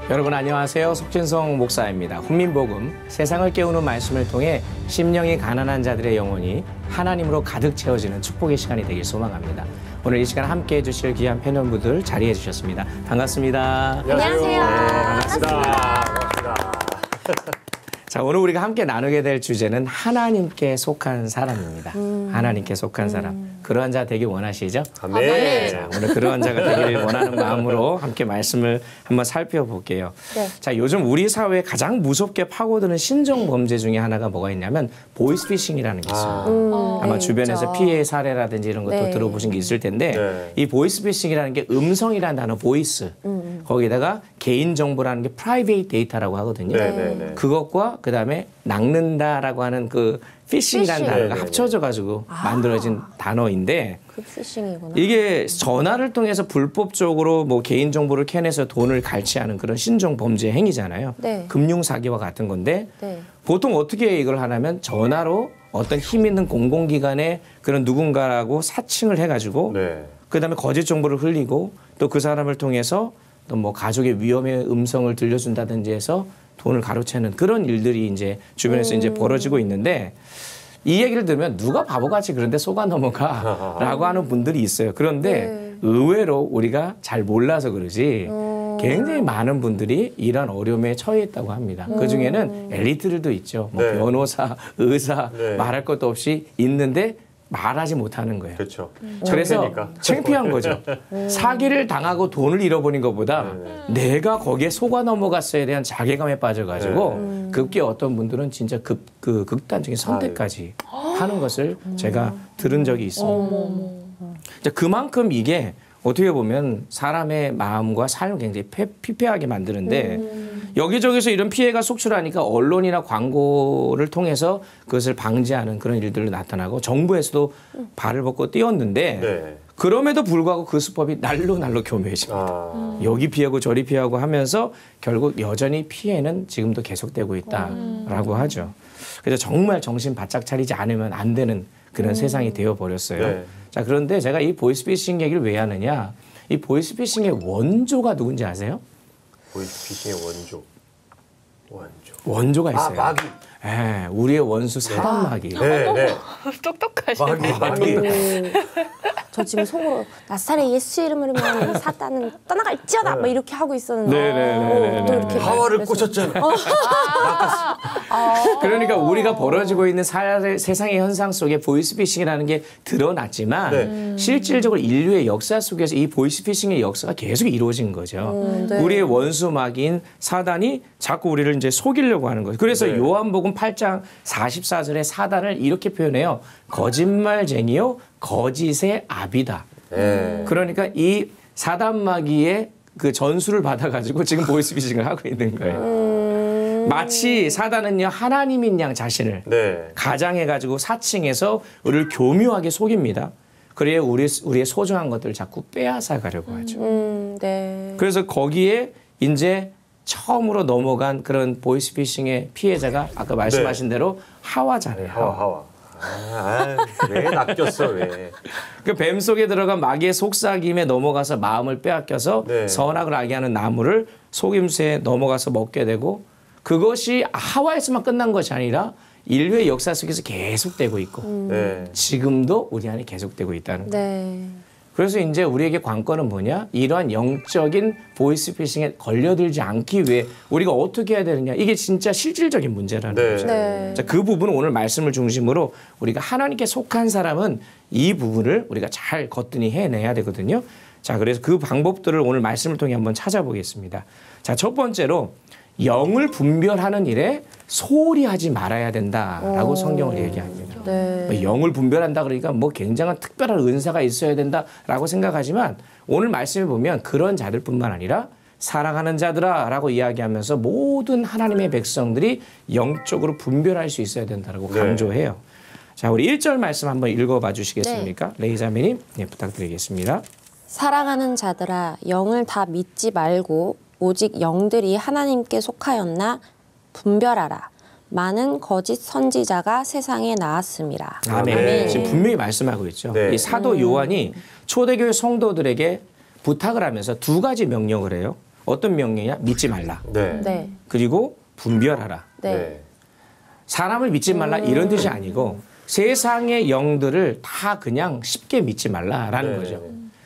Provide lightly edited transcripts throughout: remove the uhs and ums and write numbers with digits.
여러분 안녕하세요. 속진성 목사입니다. 훈민복음 세상을 깨우는 말씀을 통해 심령이 가난한 자들의 영혼이 하나님으로 가득 채워지는 축복의 시간이 되길 소망합니다. 오늘 이 시간 함께해 주실 귀한 패널분들 자리해 주셨습니다. 반갑습니다. 안녕하세요. 네, 반갑습니다. 자, 오늘 우리가 함께 나누게 될 주제는 하나님께 속한 사람입니다. 하나님께 속한 사람. 그러한 자 되길 원하시죠? 아멘. 자, 오늘 그러한 자가 되기를 원하는 마음으로 함께 말씀을 한번 살펴볼게요. 네. 자, 요즘 우리 사회에 가장 무섭게 파고드는 신종 범죄 중에 하나가 뭐가 있냐면 보이스피싱이라는 게 있어요. 아마 네, 주변에서 있죠. 피해 사례라든지 이런 것도 네. 들어보신 게 있을 텐데 네. 이 보이스피싱이라는 게 음성이라는 단어 보이스 거기다가 개인 정보라는 게 프라이베이트 데이터라고 하거든요. 네. 그것과 그다음에 낚는다라고 하는 그 피싱이라는 피싱. 단어가 네네네. 합쳐져 가지고 만들어진 단어인데 그 피싱이구나. 이게 전화를 통해서 불법적으로 뭐 개인 정보를 캐내서 돈을 갈취하는 그런 신종 범죄 행위잖아요. 네. 금융 사기와 같은 건데 네. 보통 어떻게 이걸 하냐면 전화로 어떤 힘 있는 공공기관의 그런 누군가라고 사칭을 해가지고 네. 그다음에 거짓 정보를 흘리고 또 그 사람을 통해서 또 뭐 가족의 위험의 음성을 들려준다든지 해서 돈을 가로채는 그런 일들이 이제 주변에서 이제 벌어지고 있는데 이 얘기를 들으면 누가 바보같이 그런데 속아 넘어가라고 하는 분들이 있어요. 그런데 의외로 우리가 잘 몰라서 그러지 굉장히 많은 분들이 이런 어려움에 처해 있다고 합니다. 그 중에는 엘리트들도 있죠. 뭐 네. 변호사, 의사 네. 말할 것도 없이 있는데 말하지 못하는 거예요. 그렇죠. 그래서 창피하니까. 창피한 거죠. 사기를 당하고 돈을 잃어버린 것보다 내가 거기에 속아 넘어갔어에 대한 자괴감에 빠져가지고 급기 어떤 분들은 진짜 극단적인 선택까지 하는 것을 제가 들은 적이 있습니다. 자, 그만큼 이게 어떻게 보면 사람의 마음과 삶을 굉장히 피폐하게 만드는데 여기저기서 이런 피해가 속출하니까 언론이나 광고를 통해서 그것을 방지하는 그런 일들로 나타나고 정부에서도 발을 벗고 뛰었는데 네. 그럼에도 불구하고 그 수법이 날로 교묘해집니다. 아. 여기 피하고 저리 피하고 하면서 결국 여전히 피해는 지금도 계속되고 있다라고 하죠. 그래서 정말 정신 바짝 차리지 않으면 안 되는 그런 세상이 되어버렸어요. 네. 자, 그런데 제가 이 보이스피싱 얘기를 왜 하느냐. 이 보이스피싱의 원조가 누군지 아세요? 보이스피싱의 원조. 원조가 있어요. 마귀. 예, 우리의 원수 사람 마귀. 네. 똑똑하시네. 마귀. 저 지금 속으로 나사렛 예수 이름으로 이 사단은 떠나갈지어다 뭐 이렇게 하고 있었는데 네네네네. 또 이렇게 하와를 말해서. 꽂혔잖아. 그러니까 우리가 벌어지고 있는 세상의 현상 속에 보이스피싱이라는 게 드러났지만 네. 실질적으로 인류의 역사 속에서 이 보이스피싱의 역사가 계속 이루어진 거죠. 네. 우리의 원수 마귀인 사단이 자꾸 우리를 이제 속이려고 하는 거죠. 그래서 네. 요한복음 8장 44절에 사단을 이렇게 표현해요. 거짓말쟁이요 거짓의 아비다. 네. 그러니까 이 사단 마귀의 그 전수를 받아가지고 지금 보이스피싱을 하고 있는 거예요. 마치 사단은요 하나님인 양 자신을 네. 가장해가지고 사칭해서 우리를 교묘하게 속입니다. 그래야 우리의 소중한 것들을 자꾸 빼앗아 가려고 하죠. 네. 그래서 거기에 이제 처음으로 넘어간 그런 보이스피싱의 피해자가 아까 말씀하신 대로 하와잖아요. 하와. 왜 낚였어 왜? 그 뱀 속에 들어간 마귀의 속삭임에 넘어가서 마음을 빼앗겨서 네. 선악을 알게 하는 나무를 속임수에 넘어가서 먹게 되고 그것이 하와에서만 끝난 것이 아니라 인류의 역사 속에서 계속되고 있고 네. 지금도 우리 안에 계속되고 있다는 거예요. 네. 그래서 이제 우리에게 관건은 뭐냐? 이러한 영적인 보이스피싱에 걸려들지 않기 위해 우리가 어떻게 해야 되느냐? 이게 진짜 실질적인 문제라는 네. 거죠. 네. 자, 그 부분은 오늘 말씀을 중심으로 우리가 하나님께 속한 사람은 이 부분을 우리가 잘 거뜬히 해내야 되거든요. 자, 그래서 그 방법들을 오늘 말씀을 통해 한번 찾아보겠습니다. 자, 첫 번째로 영을 분별하는 일에 소홀히 하지 말아야 된다라고 성경을 얘기합니다. 네. 영을 분별한다 그러니까 뭐 굉장한 특별한 은사가 있어야 된다라고 생각하지만 오늘 말씀에 보면 그런 자들뿐만 아니라 사랑하는 자들아라고 이야기하면서 모든 하나님의 백성들이 영적으로 분별할 수 있어야 된다라고 네. 강조해요. 자, 우리 1절 말씀 한번 읽어봐 주시겠습니까? 레이자매님, 네, 부탁드리겠습니다. 사랑하는 자들아 영을 다 믿지 말고 오직 영들이 하나님께 속하였나 분별하라. 많은 거짓 선지자가 세상에 나왔습니다. 아멘. 아멘. 지금 분명히 말씀하고 있죠. 네. 이 사도 요한이 초대교회 성도들에게 부탁을 하면서 두 가지 명령을 해요. 어떤 명령이야? 믿지 말라. 네. 네. 그리고 분별하라. 네. 사람을 믿지 말라 이런 뜻이 아니고 세상의 영들을 다 그냥 쉽게 믿지 말라라는 네. 거죠.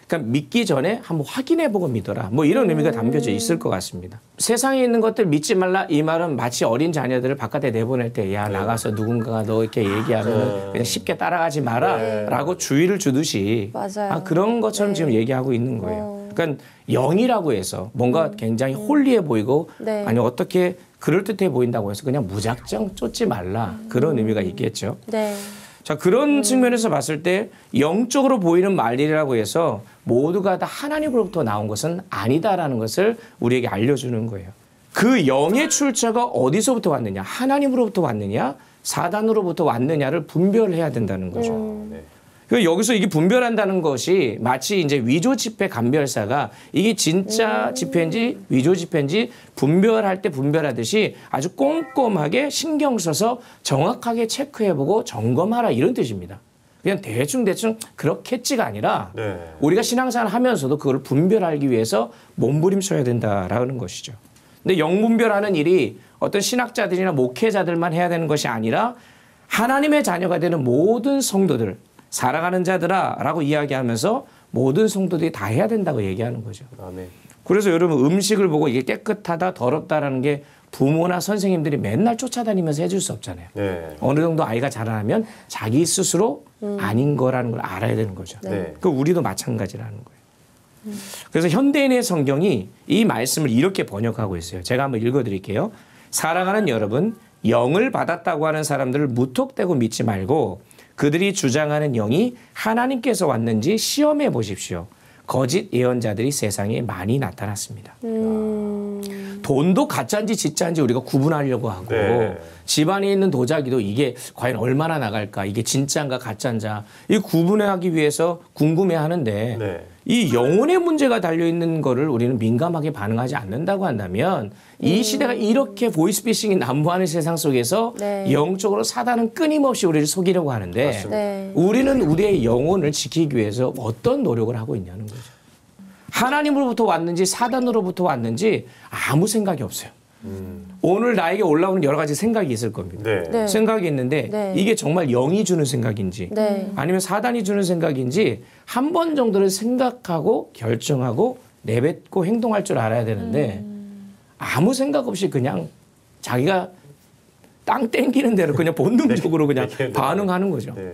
그러니까 믿기 전에 한번 확인해보고 믿어라. 뭐 이런 의미가 담겨져 있을 것 같습니다. 세상에 있는 것들 믿지 말라 이 말은 마치 어린 자녀들을 바깥에 내보낼 때 야 나가서 누군가가 너 이렇게 얘기하면 그냥 쉽게 따라가지 마라라고 주의를 주듯이 맞아요. 그런 것처럼 지금 얘기하고 있는 거예요. 그러니까 영이라고 해서 뭔가 굉장히 홀리해 보이고 네. 아니 어떻게 그럴듯해 보인다고 해서 그냥 무작정 쫓지 말라 그런 의미가 있겠죠. 네. 자 그런 측면에서 봤을 때 영적으로 보이는 말이라고 해서 모두가 다 하나님으로부터 나온 것은 아니다라는 것을 우리에게 알려주는 거예요. 그 영의 출처가 어디서부터 왔느냐, 하나님으로부터 왔느냐, 사단으로부터 왔느냐를 분별해야 된다는 거죠. 네. 그러니까 여기서 이게 분별한다는 것이 마치 이제 위조 지폐 감별사가 이게 진짜 지폐인지 위조 지폐인지 분별할 때 분별하듯이 아주 꼼꼼하게 신경 써서 정확하게 체크해보고 점검하라 이런 뜻입니다. 그냥 대충 그렇겠지가 아니라 네. 우리가 신앙생활 하면서도 그걸 분별하기 위해서 몸부림쳐야 된다라는 것이죠. 근데 영분별하는 일이 어떤 신학자들이나 목회자들만 해야 되는 것이 아니라 하나님의 자녀가 되는 모든 성도들 사랑하는 자들아 라고 이야기하면서 모든 성도들이 다 해야 된다고 얘기하는 거죠. 아멘. 그래서 여러분 음식을 보고 이게 깨끗하다 더럽다라는 게 부모나 선생님들이 맨날 쫓아다니면서 해줄 수 없잖아요. 네. 어느 정도 아이가 자라나면 자기 스스로 아닌 거라는 걸 알아야 되는 거죠. 네. 그 우리도 마찬가지라는 거예요. 그래서 현대인의 성경이 이 말씀을 이렇게 번역하고 있어요. 제가 한번 읽어드릴게요. 사랑하는 여러분, 영을 받았다고 하는 사람들을 무턱대고 믿지 말고 그들이 주장하는 영이 하나님께서 왔는지 시험해 보십시오. 거짓 예언자들이 세상에 많이 나타났습니다. 돈도 가짜인지 진짜인지 우리가 구분하려고 하고 네. 집안에 있는 도자기도 이게 과연 얼마나 나갈까 이게 진짜인가 가짜인가 이 구분하기 위해서 궁금해하는데 네. 이 영혼의 문제가 달려있는 거를 우리는 민감하게 반응하지 않는다고 한다면 이 시대가 이렇게 보이스피싱이 난무하는 세상 속에서 네. 영적으로 사단은 끊임없이 우리를 속이려고 하는데 네. 우리는 우리의 영혼을 지키기 위해서 어떤 노력을 하고 있냐는 거죠. 하나님으로부터 왔는지 사단으로부터 왔는지 아무 생각이 없어요. 오늘 나에게 올라오는 여러 가지 생각이 있을 겁니다. 네. 네. 생각이 있는데 네. 이게 정말 영이 주는 생각인지 네. 아니면 사단이 주는 생각인지 한 번 정도는 생각하고 결정하고 내뱉고 행동할 줄 알아야 되는데 아무 생각 없이 그냥 자기가 땅 땡기는 대로 그냥 본능적으로 그냥 네. 반응하는 거죠. 네.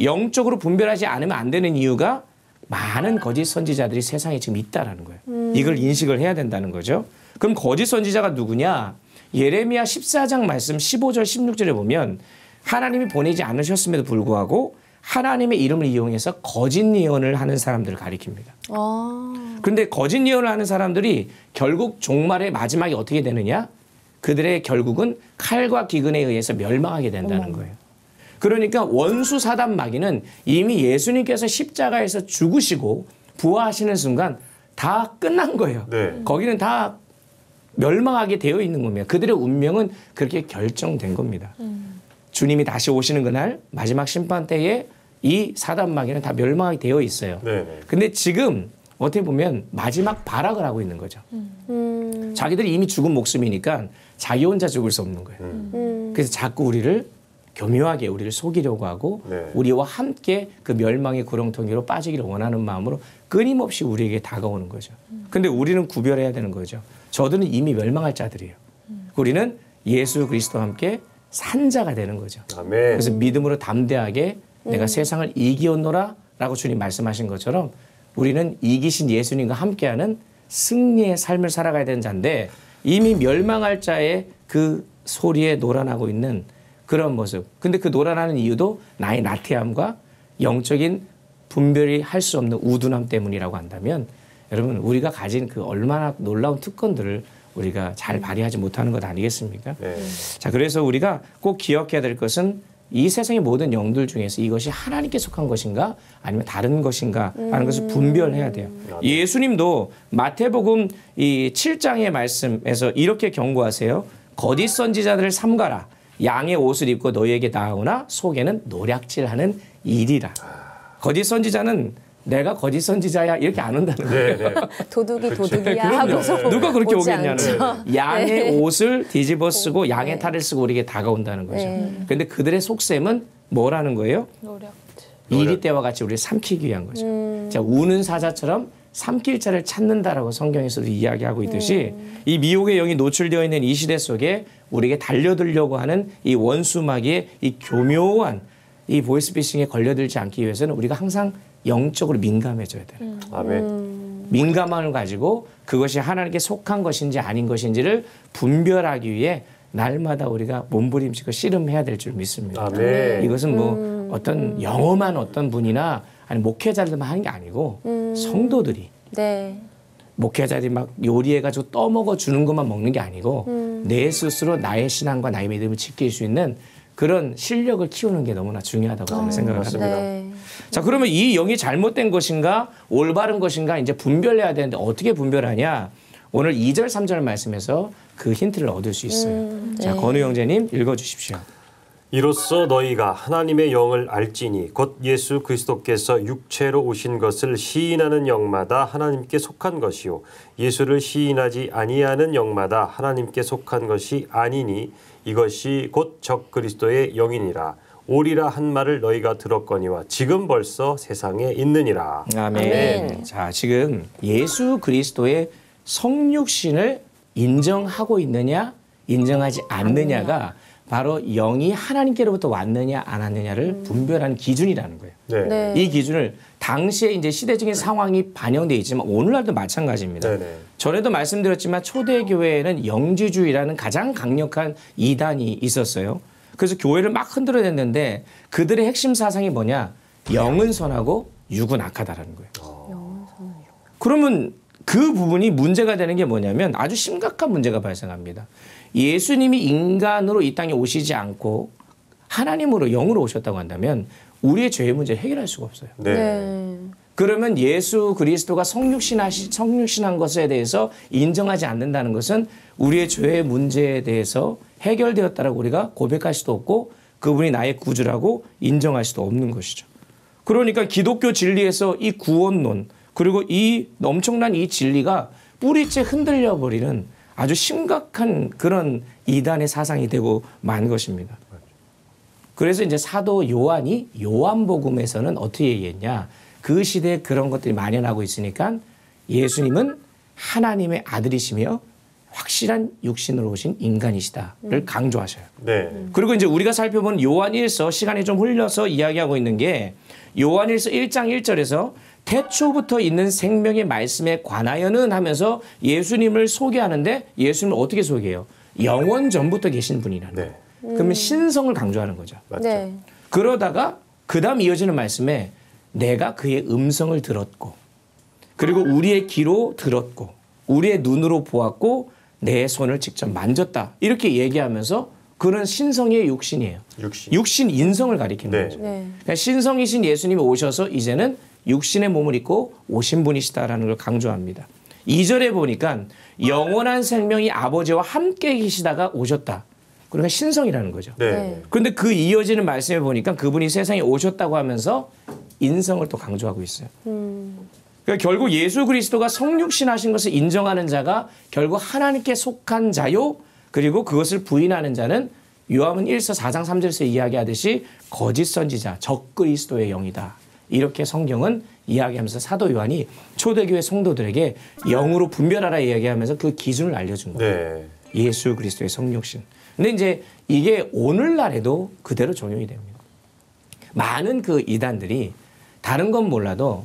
영적으로 분별하지 않으면 안 되는 이유가 많은 거짓 선지자들이 세상에 지금 있다라는 거예요. 이걸 인식을 해야 된다는 거죠. 그럼 거짓 선지자가 누구냐? 예레미야 14장 말씀 15절 16절에 보면 하나님이 보내지 않으셨음에도 불구하고 하나님의 이름을 이용해서 거짓 예언을 하는 사람들을 가리킵니다. 그런데 거짓 예언을 하는 사람들이 결국 종말의 마지막이 어떻게 되느냐? 그들의 결국은 칼과 기근에 의해서 멸망하게 된다는 거예요. 그러니까 원수 사단 마귀는 이미 예수님께서 십자가에서 죽으시고 부활하시는 순간 다 끝난 거예요. 네. 거기는 다 멸망하게 되어 있는 겁니다. 그들의 운명은 그렇게 결정된 겁니다. 주님이 다시 오시는 그날 마지막 심판 때에 이 사단 마귀는 다 멸망하게 되어 있어요. 네. 근데 지금 어떻게 보면 마지막 발악을 하고 있는 거죠. 자기들이 이미 죽은 목숨이니까 자기 혼자 죽을 수 없는 거예요. 그래서 자꾸 우리를 교묘하게 우리를 속이려고 하고 네. 우리와 함께 그 멸망의 구렁텅이로 빠지기를 원하는 마음으로 끊임없이 우리에게 다가오는 거죠. 근데 우리는 구별해야 되는 거죠. 저들은 이미 멸망할 자들이에요. 우리는 예수 그리스도와 함께 산자가 되는 거죠. 아멘. 그래서 믿음으로 담대하게 내가 세상을 이기었노라 라고 주님 말씀하신 것처럼 우리는 이기신 예수님과 함께하는 승리의 삶을 살아가야 되는 자인데 이미 멸망할 자의 그 소리에 놀아나고 있는 그런 모습. 근데 그 놀아나는 이유도 나의 나태함과 영적인 분별이 할 수 없는 우둔함 때문이라고 한다면 여러분 우리가 가진 그 얼마나 놀라운 특권들을 우리가 잘 발휘하지 못하는 것 아니겠습니까? 네. 자, 그래서 우리가 꼭 기억해야 될 것은 이 세상의 모든 영들 중에서 이것이 하나님께 속한 것인가 아니면 다른 것인가 하는 것을 분별해야 돼요. 예수님도 마태복음 이 7장의 말씀에서 이렇게 경고하세요. 거짓 선지자들을 삼가라. 양의 옷을 입고 너희에게 나오나 속에는 노략질하는 일이라. 거짓 선지자는 내가 거짓 선지자야 이렇게 안 온다는 거예요. 네, 네. 도둑이 도둑이야 그럼요. 하고서 누가 그렇게 오지 오겠냐는 않죠. 거예요. 양의 네. 옷을 뒤집어 쓰고 양의 탈을 쓰고 우리에게 다가온다는 거죠. 그런데 그들의 속셈은 뭐라는 거예요? 이리 때와 같이 우리를 삼키기 위한 거죠. 자, 우는 사자처럼 삼킬 자를 찾는다라고 성경에서도 이야기하고 있듯이 이 미혹의 영이 노출되어 있는 이 시대 속에 우리에게 달려들려고 하는 이 원수마귀의 이 교묘한 이 보이스피싱에 걸려들지 않기 위해서는 우리가 항상 영적으로 민감해져야 돼요. 아멘. 민감함을 가지고 그것이 하나님께 속한 것인지 아닌 것인지를 분별하기 위해 날마다 우리가 몸부림치고 씨름해야 될 줄 믿습니다. 아멘. 이것은 뭐 어떤 영험한 어떤 분이나 아니 목회자들만 하는 게 아니고 성도들이 네. 목회자들이 막 요리해가지고 떠먹어 주는 것만 먹는 게 아니고 내 스스로 나의 신앙과 나의 믿음을 지킬 수 있는 그런 실력을 키우는 게 너무나 중요하다고 저는 생각을 합니다. 네. 자, 그러면 이 영이 잘못된 것인가 올바른 것인가 이제 분별해야 되는데 어떻게 분별하냐? 오늘 2절, 3절 말씀에서 그 힌트를 얻을 수 있어요. 자, 건우 형제님 읽어주십시오. 이로써 너희가 하나님의 영을 알지니 곧 예수 그리스도께서 육체로 오신 것을 시인하는 영마다 하나님께 속한 것이요 예수를 시인하지 아니하는 영마다 하나님께 속한 것이 아니니 이것이 곧 적 그리스도의 영이니라. 오리라 한 말을 너희가 들었거니와 지금 벌써 세상에 있느니라. 아멘. 자, 지금 예수 그리스도의 성육신을 인정하고 있느냐, 인정하지 않느냐가 바로 영이 하나님께로부터 왔느냐, 안 왔느냐를 분별하는 기준이라는 거예요. 네. 네. 이 기준을 당시에 이제 시대적인 상황이 반영되어 있지만 오늘날도 마찬가지입니다. 네네. 전에도 말씀드렸지만 초대교회에는 영지주의라는 가장 강력한 이단이 있었어요. 그래서 교회를 막 흔들어냈는데 그들의 핵심 사상이 뭐냐? 영은 선하고 육은 악하다라는 거예요. 그러면 그 부분이 문제가 되는 게 뭐냐면 아주 심각한 문제가 발생합니다. 예수님이 인간으로 이 땅에 오시지 않고 하나님으로 영으로 오셨다고 한다면 우리의 죄의 문제를 해결할 수가 없어요. 네. 네. 그러면 예수 그리스도가 성육신한 것에 대해서 인정하지 않는다는 것은 우리의 죄의 문제에 대해서 해결되었다라고 우리가 고백할 수도 없고 그분이 나의 구주라고 인정할 수도 없는 것이죠. 그러니까 기독교 진리에서 이 구원론 그리고 이 엄청난 이 진리가 뿌리째 흔들려 버리는 아주 심각한 그런 이단의 사상이 되고 만 것입니다. 그래서 이제 사도 요한이 요한복음에서는 어떻게 얘기했냐? 그 시대에 그런 것들이 만연하고 있으니까 예수님은 하나님의 아들이시며 확실한 육신으로 오신 인간이시다를 강조하셔요. 네. 그리고 이제 우리가 살펴본 요한일서 시간이 좀 흘려서 이야기하고 있는 게 요한일서 1장 1절에서 태초부터 있는 생명의 말씀에 관하여는 하면서 예수님을 소개하는데 예수님을 어떻게 소개해요? 영원 전부터 계신 분이라는 거예요. 네. 그러면 신성을 강조하는 거죠. 맞죠. 네. 그러다가 그 다음 이어지는 말씀에 내가 그의 음성을 들었고 그리고 우리의 귀로 들었고 우리의 눈으로 보았고 내 손을 직접 만졌다. 이렇게 얘기하면서 그런 신성의 육신이에요. 육신 인성을 가리키는 네. 거죠. 네. 그러니까 신성이신 예수님이 오셔서 이제는 육신의 몸을 입고 오신 분이시다라는 걸 강조합니다. 2절에 보니까 영원한 생명이 아버지와 함께 계시다가 오셨다. 그러니까 신성이라는 거죠. 네. 그런데 그 이어지는 말씀에 보니까 그분이 세상에 오셨다고 하면서 인성을 또 강조하고 있어요. 그러니까 결국 예수 그리스도가 성육신하신 것을 인정하는 자가 결국 하나님께 속한 자요. 그리고 그것을 부인하는 자는 요한은 1서 4장 3절에서 이야기하듯이 거짓 선지자, 적 그리스도의 영이다. 이렇게 성경은 이야기하면서 사도 요한이 초대교회 성도들에게 영으로 분별하라 이야기하면서 그 기준을 알려준 거예요. 네. 예수 그리스도의 성육신. 근데 이제 이게 오늘날에도 그대로 적용이 됩니다. 많은 그 이단들이 다른 건 몰라도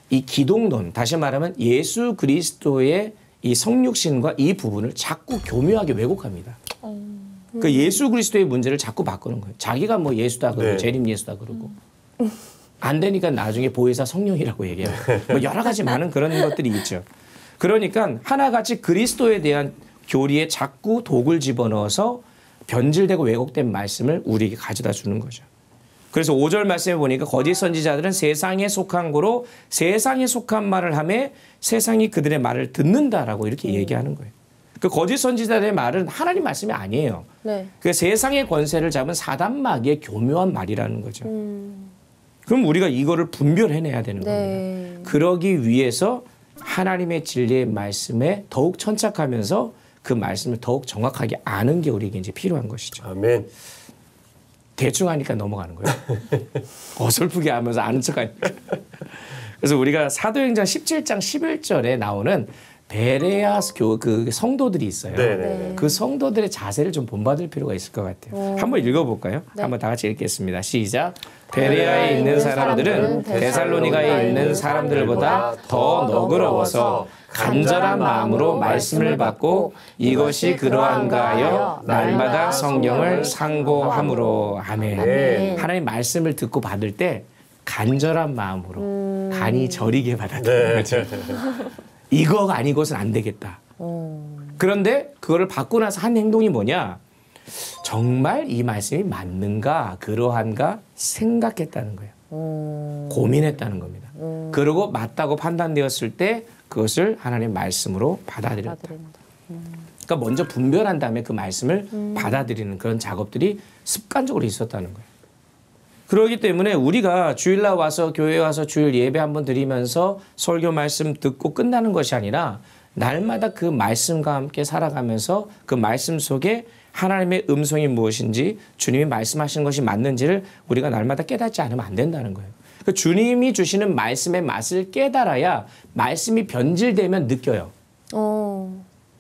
이 기독론, 다시 말하면 예수 그리스도의 이 성육신과 이 부분을 자꾸 교묘하게 왜곡합니다. 그 예수 그리스도의 문제를 자꾸 바꾸는 거예요. 자기가 뭐 예수다 그러고 네. 재림 예수다 그러고 안 되니까 나중에 보혜사 성령이라고 얘기해요. 뭐 여러 가지 많은 그런 것들이 있죠. 그러니까 하나같이 그리스도에 대한 교리에 자꾸 독을 집어넣어서 변질되고 왜곡된 말씀을 우리에게 가져다 주는 거죠. 그래서 5절 말씀에 보니까 거짓 선지자들은 세상에 속한 거로 세상에 속한 말을 하며 세상이 그들의 말을 듣는다라고 이렇게 얘기하는 거예요. 그 거짓 선지자들의 말은 하나님 말씀이 아니에요. 네. 그 세상의 권세를 잡은 사단 마귀의 교묘한 말이라는 거죠. 그럼 우리가 이거를 분별해내야 되는 네. 겁니다. 그러기 위해서 하나님의 진리의 말씀에 더욱 천착하면서 그 말씀을 더욱 정확하게 아는 게 우리에게 이제 필요한 것이죠. 아멘. 대충 하니까 넘어가는 거예요. 어설프게 하면서 아는 척하니까. 그래서 우리가 사도행전 17장 11절에 나오는 베레아 그 성도들이 있어요. 네네. 그 성도들의 자세를 좀 본받을 필요가 있을 것 같아요. 한번 읽어볼까요? 한번 다 같이 읽겠습니다. 시작. 베레아에 있는 사람들은 데살로니가에 있는 사람들보다 더 너그러워서 간절한 마음으로 말씀을 받고 이것이 그러한가 하여 날마다 성령을 상고함으로. 아멘. 아멘. 하나님 말씀을 듣고 받을 때 간절한 마음으로 간이 저리게 받아들이는 거죠. 이거가 아니고선 안 되겠다. 그런데 그거를 받고 나서 한 행동이 뭐냐? 정말 이 말씀이 맞는가 그러한가 생각했다는 거예요. 고민했다는 겁니다. 그리고 맞다고 판단되었을 때 그것을 하나님의 말씀으로 받아들였다. 그러니까 먼저 분별한 다음에 그 말씀을 받아들이는 그런 작업들이 습관적으로 있었다는 거예요. 그렇기 때문에 우리가 주일날 와서 교회에 와서 주일 예배 한번 드리면서 설교 말씀 듣고 끝나는 것이 아니라 날마다 그 말씀과 함께 살아가면서 그 말씀 속에 하나님의 음성이 무엇인지 주님이 말씀하시는 것이 맞는지를 우리가 날마다 깨닫지 않으면 안 된다는 거예요. 그 주님이 주시는 말씀의 맛을 깨달아야 말씀이 변질되면 느껴요.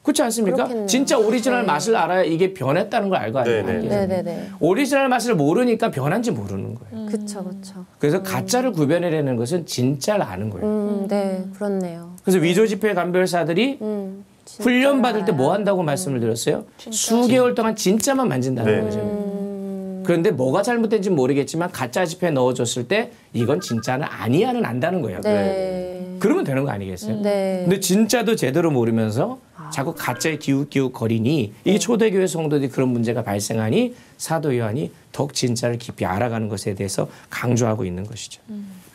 그렇지 않습니까? 그렇겠네요. 진짜 오리지널 네. 맛을 알아야 이게 변했다는 걸 알고 네네. 아니에요. 네네네. 오리지널 맛을 모르니까 변한지 모르는 거예요. 그쵸, 그쵸. 그래서 가짜를 구별해내는 것은 진짜를 아는 거예요. 네, 그렇네요. 그래서 위조 집회 감별사들이 진짜 훈련 받을 때 뭐 알아요. 한다고 말씀을 드렸어요? 수개월 동안 진짜만 만진다는 네. 거죠. 그런데 뭐가 잘못된지 모르겠지만 가짜 집회에 넣어줬을 때 이건 진짜는 아니야는 안다는 거예요. 네. 그러면 되는 거 아니겠어요? 네. 근데 진짜도 제대로 모르면서 자꾸 가짜에 기웃기웃 거리니 이게 초대교회 성도들이 그런 문제가 발생하니 사도 요한이 더욱 진짜를 깊이 알아가는 것에 대해서 강조하고 있는 것이죠.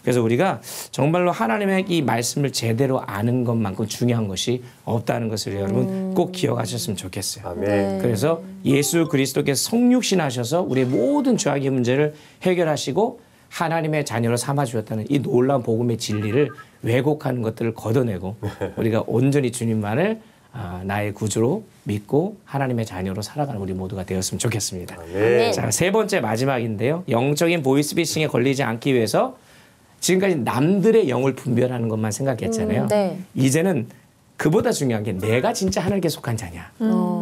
그래서 우리가 정말로 하나님의 이 말씀을 제대로 아는 것만큼 중요한 것이 없다는 것을 여러분 꼭 기억하셨으면 좋겠어요. 아멘. 네. 그래서 예수 그리스도께서 성육신하셔서 우리의 모든 죄악의 문제를 해결하시고 하나님의 자녀로 삼아주셨다는 이 놀라운 복음의 진리를 왜곡하는 것들을 걷어내고 우리가 온전히 주님만을 나의 구주로 믿고 하나님의 자녀로 살아가는 우리 모두가 되었으면 좋겠습니다. 아멘. 자, 세 번째 마지막인데요. 영적인 보이스피싱에 걸리지 않기 위해서 지금까지 남들의 영을 분별하는 것만 생각했잖아요. 네. 이제는 그보다 중요한 게 내가 진짜 하나님께 속한 자냐.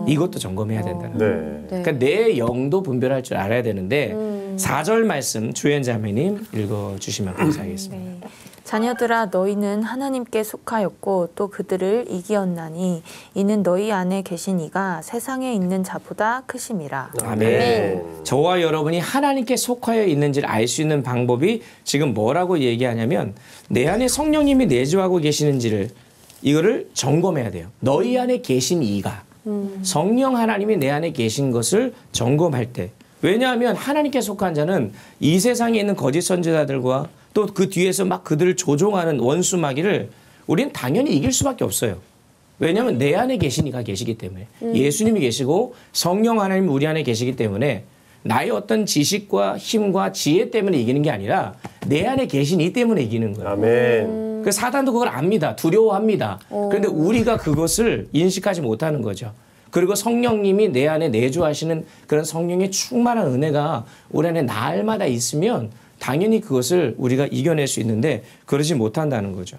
이것도 점검해야 된다는 거예요. 네. 네. 그러니까 내 영도 분별할 줄 알아야 되는데 4절 말씀 주연자매님 읽어주시면 감사하겠습니다. 네. 자녀들아 너희는 하나님께 속하였고 또 그들을 이기었나니 이는 너희 안에 계신 이가 세상에 있는 자보다 크심이라. 아멘. 저와 여러분이 하나님께 속하여 있는지를 알 수 있는 방법이 지금 뭐라고 얘기하냐면 내 안에 성령님이 내주하고 계시는지를 이거를 점검해야 돼요. 너희 안에 계신 이가 성령 하나님이 내 안에 계신 것을 점검할 때 왜냐하면 하나님께 속한 자는 이 세상에 있는 거짓 선지자들과 또 그 뒤에서 막 그들을 조종하는 원수 마귀를 우리는 당연히 이길 수밖에 없어요. 왜냐하면 내 안에 계신 이가 계시기 때문에 예수님이 계시고 성령 하나님이 우리 안에 계시기 때문에 나의 어떤 지식과 힘과 지혜 때문에 이기는 게 아니라 내 안에 계신 이 때문에 이기는 거예요. 아멘. 그 사단도 그걸 압니다. 두려워합니다. 그런데 우리가 그것을 인식하지 못하는 거죠. 그리고 성령님이 내 안에 내주하시는 그런 성령의 충만한 은혜가 우리 안에 날마다 있으면 당연히 그것을 우리가 이겨낼 수 있는데 그러지 못한다는 거죠.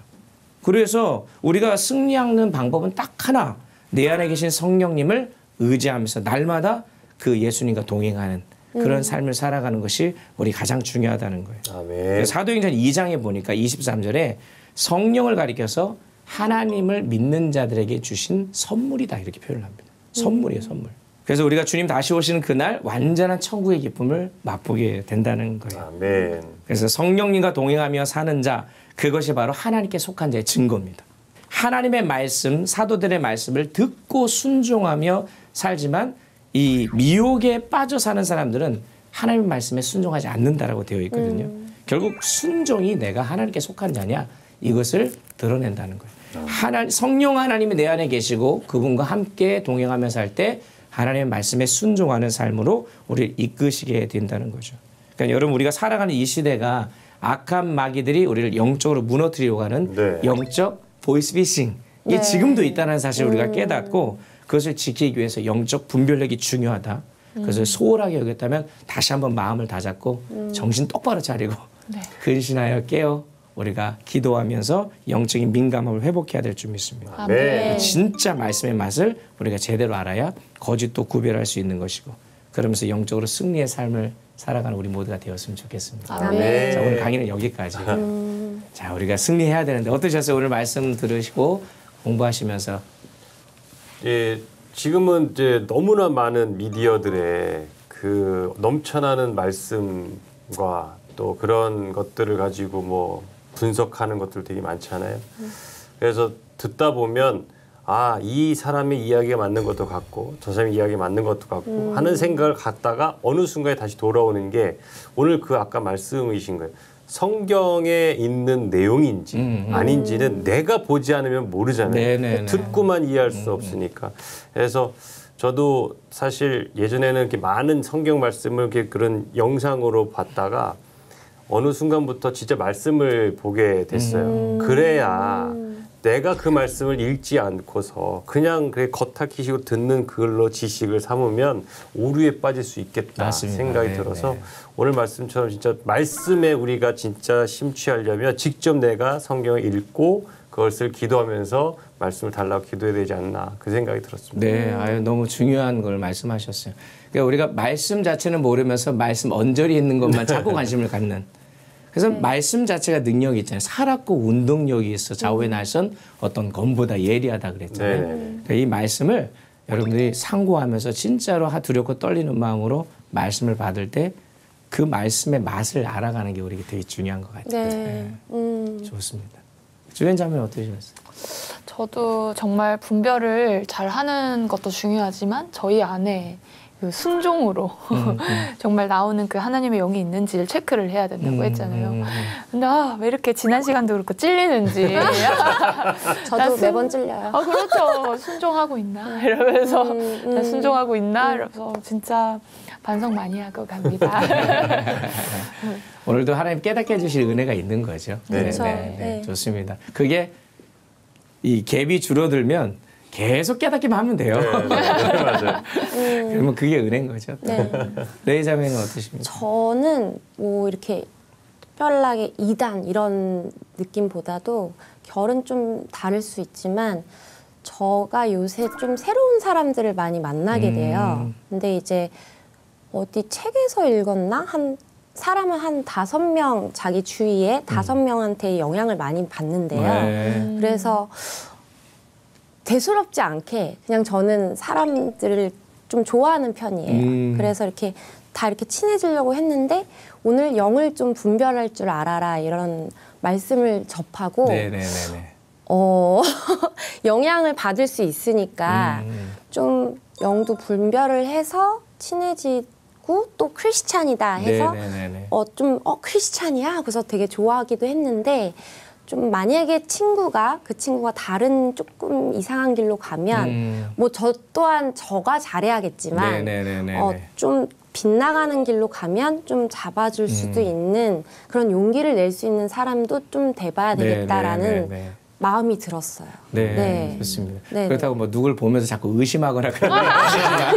그래서 우리가 승리하는 방법은 딱 하나. 내 안에 계신 성령님을 의지하면서 날마다 그 예수님과 동행하는 그런 삶을 살아가는 것이 우리 가장 중요하다는 거예요. 아멘. 사도행전 2장에 보니까 23절에 성령을 가리켜서 하나님을 믿는 자들에게 주신 선물이다 이렇게 표현을 합니다. 선물이에요, 선물. 그래서 우리가 주님 다시 오시는 그날 완전한 천국의 기쁨을 맛보게 된다는 거예요. 아멘. 그래서 성령님과 동행하며 사는 자, 그것이 바로 하나님께 속한 자의 증거입니다. 하나님의 말씀, 사도들의 말씀을 듣고 순종하며 살지만 이 미혹에 빠져 사는 사람들은 하나님의 말씀에 순종하지 않는다라고 되어 있거든요. 결국 순종이 내가 하나님께 속한 자냐 이것을 드러낸다는 거예요. 성령 하나님이 내 안에 계시고 그분과 함께 동행하며 살 때 하나님의 말씀에 순종하는 삶으로 우리를 이끄시게 된다는 거죠. 그러니까 여러분 우리가 살아가는 이 시대가 악한 마귀들이 우리를 영적으로 무너뜨리려고 하는 네. 영적 보이스피싱 이게 네. 지금도 있다는 사실을 우리가 깨닫고 그것을 지키기 위해서 영적 분별력이 중요하다. 그것을 소홀하게 여겼다면 다시 한번 마음을 다잡고 정신 똑바로 차리고 근신하여 깨어 우리가 기도하면서 영적인 민감함을 회복해야 될 줄 믿습니다. 네. 진짜 말씀의 맛을 우리가 제대로 알아야 거짓도 구별할 수 있는 것이고 그러면서 영적으로 승리의 삶을 살아가는 우리 모두가 되었으면 좋겠습니다. 네. 자, 오늘 강의는 여기까지. 자, 우리가 승리해야 되는데 어떠셨어요? 오늘 말씀 들으시고 공부하시면서. 예, 지금은 이제 너무나 많은 미디어들의 그 넘쳐나는 말씀과 또 그런 것들을 가지고 뭐 분석하는 것들 되게 많잖아요. 그래서 듣다 보면 아, 이 사람의 이야기가 맞는 것도 같고 저 사람의 이야기가 맞는 것도 같고 하는 생각을 갖다가 어느 순간에 다시 돌아오는 게 오늘 그 아까 말씀이신 거예요. 성경에 있는 내용인지 아닌지는 내가 보지 않으면 모르잖아요. 네네네. 듣고만 이해할 수 없으니까. 그래서 저도 사실 예전에는 이렇게 많은 성경 말씀을 이렇게 그런 영상으로 봤다가 어느 순간부터 진짜 말씀을 보게 됐어요. 그래야 내가 그 말씀을 읽지 않고서 그냥 겉핥기식으로 듣는 그걸로 지식을 삼으면 오류에 빠질 수 있겠다 맞습니다. 생각이 네, 들어서 네. 오늘 말씀처럼 진짜 말씀에 우리가 진짜 심취하려면 직접 내가 성경을 읽고 그것을 기도하면서 말씀을 달라고 기도해야 되지 않나 그 생각이 들었습니다. 네, 아유, 너무 중요한 걸 말씀하셨어요. 그러니까 우리가 말씀 자체는 모르면서 말씀 언저리 있는 것만 자꾸 관심을 갖는. 그래서 말씀 자체가 능력이 있잖아요. 살았고 운동력이 있어 좌우의 날선 어떤 검보다 예리하다 그랬잖아요. 네. 그러니까 이 말씀을 여러분들이 상고하면서 진짜로 두렵고 떨리는 마음으로 말씀을 받을 때 그 말씀의 맛을 알아가는 게 우리에게 되게 중요한 것 같아요. 네. 좋습니다. 주연 자매는 어떠셨어요? 저도 정말 분별을 잘 하는 것도 중요하지만 저희 안에 그 순종으로 정말 나오는 그 하나님의 영이 있는지를 체크를 해야 된다고 했잖아요. 근데 왜 이렇게 지난 시간도 그렇고 찔리는지. 저도 매번 찔려요. 그렇죠. 순종하고 있나? 이러면서 나 순종하고 있나? 이러면서 진짜 반성 많이 하고 갑니다. 오늘도 하나님 깨닫게 해주실 은혜가 있는 거죠. 그렇죠. 네. 좋습니다. 그게 이 갭이 줄어들면 계속 깨닫기만 하면 돼요. 네, 맞아요. 그러면 그게 은혜인 거죠. 네. 레이 자매는 어떠십니까? 저는 뭐 이렇게 특별하게 2단 이런 느낌보다도 결은 좀 다를 수 있지만 저가 요새 좀 새로운 사람들을 많이 만나게 돼요. 근데 이제 어디 책에서 읽었나? 사람은 한 5명 자기 주위에 5명한테 영향을 많이 받는데요. 네. 그래서 대수롭지 않게 그냥 저는 사람들을 좀 좋아하는 편이에요. 그래서 이렇게 다 이렇게 친해지려고 했는데 오늘 영을 좀 분별할 줄 알아라 이런 말씀을 접하고 네네네네. 영향을 받을 수 있으니까 좀 영도 분별을 해서 친해지고 또 크리스찬이다 해서 네네네네. 크리스찬이야 그래서 되게 좋아하기도 했는데 좀 만약에 그 친구가 다른 조금 이상한 길로 가면 뭐 저 또한 저가 잘해야겠지만 네네네네. 좀 빗나가는 길로 가면 좀 잡아줄 수도 있는 그런 용기를 낼 수 있는 사람도 좀 돼봐야 되겠다라는 네네네네. 마음이 들었어요. 네, 좋습니다. 네, 그렇다고 뭐 누굴 보면서 자꾸 의심하거나 그러면 안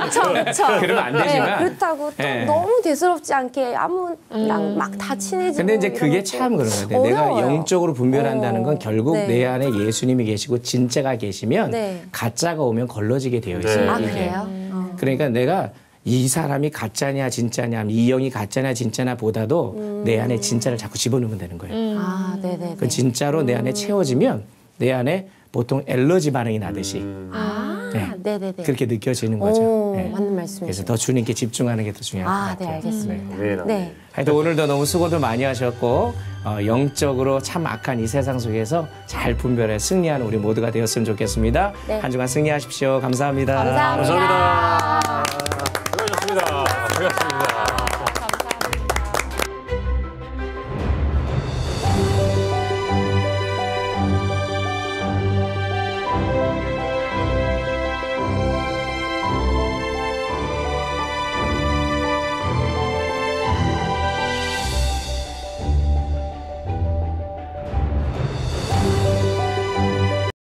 되지만 그렇죠. 그러면 안 되지만 그렇다고 또 네. 너무 대수롭지 않게 아무랑 막 다 친해지고 근데 이제 그게 이런 참 것도 그런 거예요. 내가 어려워요. 영적으로 분별한다는 건 결국 네. 내 안에 예수님이 계시고 진짜가 계시면 네. 가짜가 오면 걸러지게 되어 있어요. 네. 아 이게. 그래요? 그러니까 내가 이 사람이 가짜냐 진짜냐 이 영이 가짜냐 진짜냐 보다도 내 안에 진짜를 자꾸 집어넣으면 되는 거예요. 아 네네네. 그 진짜로 내 안에 채워지면 내 안에 보통 엘러지 반응이 나듯이 네. 네네네. 그렇게 느껴지는 거죠. 오, 네. 맞는 말씀이세요. 그래서 더 주님께 집중하는 게 더 중요한 것 네, 같아요. 알겠습니다. 네. 네. 하여튼 오늘도 너무 수고들 많이 하셨고 영적으로 참 악한 이 세상 속에서 잘 분별해 승리하는 우리 모두가 되었으면 좋겠습니다. 네. 한 주간 승리하십시오. 감사합니다. 감사합니다. 감사합니다.